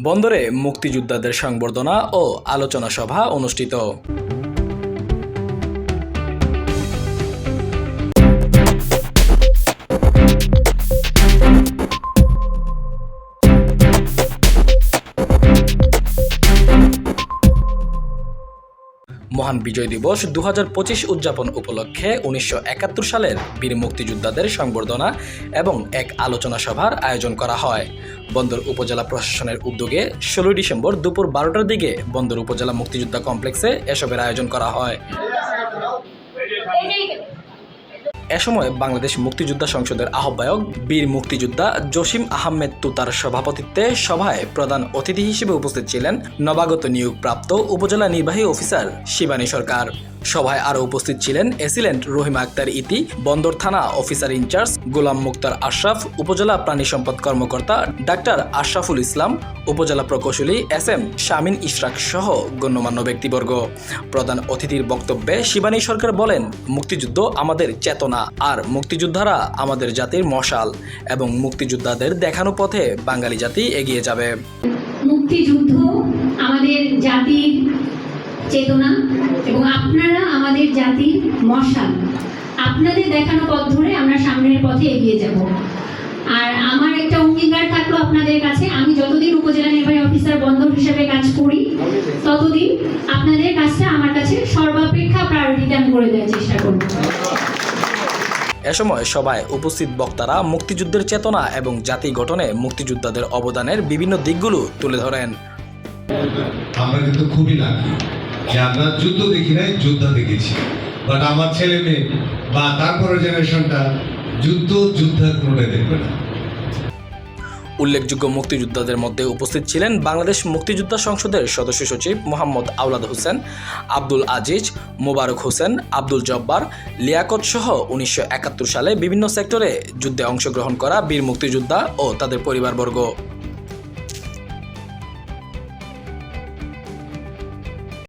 বন্দরে মুক্তিযোদ্ধাদের সংবর্ধনা ও আলোচনা সভা অনুষ্ঠিত। মহান বিজয় দিবস 2025 উদযাপন উপলক্ষে 1971 সালের বীর মুক্তিযোদ্ধাদের সংবর্ধনা এবং এক আলোচনা সভার আয়োজন করা হয়। বন্দর উপজেলা প্রশাসনের উদ্যোগে 16 ডিসেম্বর দুপুর 12টার দিকে বন্দর উপজেলা মুক্তিযোদ্ধা কমপ্লেক্সে এসবের আয়োজন করা হয়। এ সময় বাংলাদেশ মুক্তিযোদ্ধা সংসদের আহ্বায়ক বীর মুক্তিযোদ্ধা জসিম আহমেদ তুতার সভাপতিত্বে সভায় প্রধান অতিথি হিসেবে উপস্থিত ছিলেন নবাগত নিয়োগপ্রাপ্ত উপজেলা নির্বাহী অফিসার শিবানী সরকার। সভায় আরও উপস্থিত ছিলেন এসিলেন্ট রহিমা আক্তার ইতি, বন্দর থানা অফিসার ইনচার্জ গোলাম মুক্তার আশরাফ, উপজেলা প্রাণী সম্পদ কর্মকর্তা ডাক্তার আশরাফুল ইসলাম, উপজেলা প্রকৌশলী এস.এম. শামিন ইশরাক সহ গণ্যমান্য ব্যক্তিবর্গ। প্রধান অতিথির বক্তব্যে শিবানী সরকার বলেন, মুক্তিযুদ্ধ আমাদের চেতনা, আর মুক্তিযোদ্ধারা আমাদের জাতির মশাল, এবং মুক্তিযোদ্ধাদের দেখানো পথে বাঙালি জাতি এগিয়ে যাবে। মুক্তিযুদ্ধ আমাদের জাতির চেতনা এবং আপনারা আমাদের জাতির মশাল। আপনাদের দেখানো পথ ধরে আমরা সামনের পথে এগিয়ে যাব। আর আমার একটা অঙ্গীকার থাকলো আপনাদের কাছে, আমি যতদিন উপজেলা নির্বাহী অফিসার বন্দর হিসেবে কাজ করি ততদিন আপনাদের কাজটা আমার কাছে সর্বাপেক্ষা প্রায়োরিটি আমি করে দেওয়ার চেষ্টা করব। এ সময় সভায় উপস্থিত বক্তারা মুক্তিযুদ্ধের চেতনা এবং জাতি গঠনে মুক্তিযোদ্ধাদের অবদানের বিভিন্ন দিকগুলো তুলে ধরেন। আমরা কিন্তু খুবই লাকি যে আমরা যুদ্ধ দেখি নাই, যোদ্ধা দেখেছি। বাট আমার ছেলে মেয়ে বা তারপরের জেনারেশনটা যুদ্ধের কোনোটাই দেখবে না। উল্লেখযোগ্য মুক্তিযোদ্ধাদের মধ্যে উপস্থিত ছিলেন বাংলাদেশ মুক্তিযোদ্ধা সংসদের সদস্য সচিব মোহাম্মদ আওলাদ হোসেন, আব্দুল আজিজ, মোবারক হোসেন, আব্দুল জব্বার, লিয়াকত সহ 1971 সালে বিভিন্ন সেক্টরে যুদ্ধে অংশগ্রহণ করা বীর মুক্তিযোদ্ধা ও তাদের পরিবারবর্গ।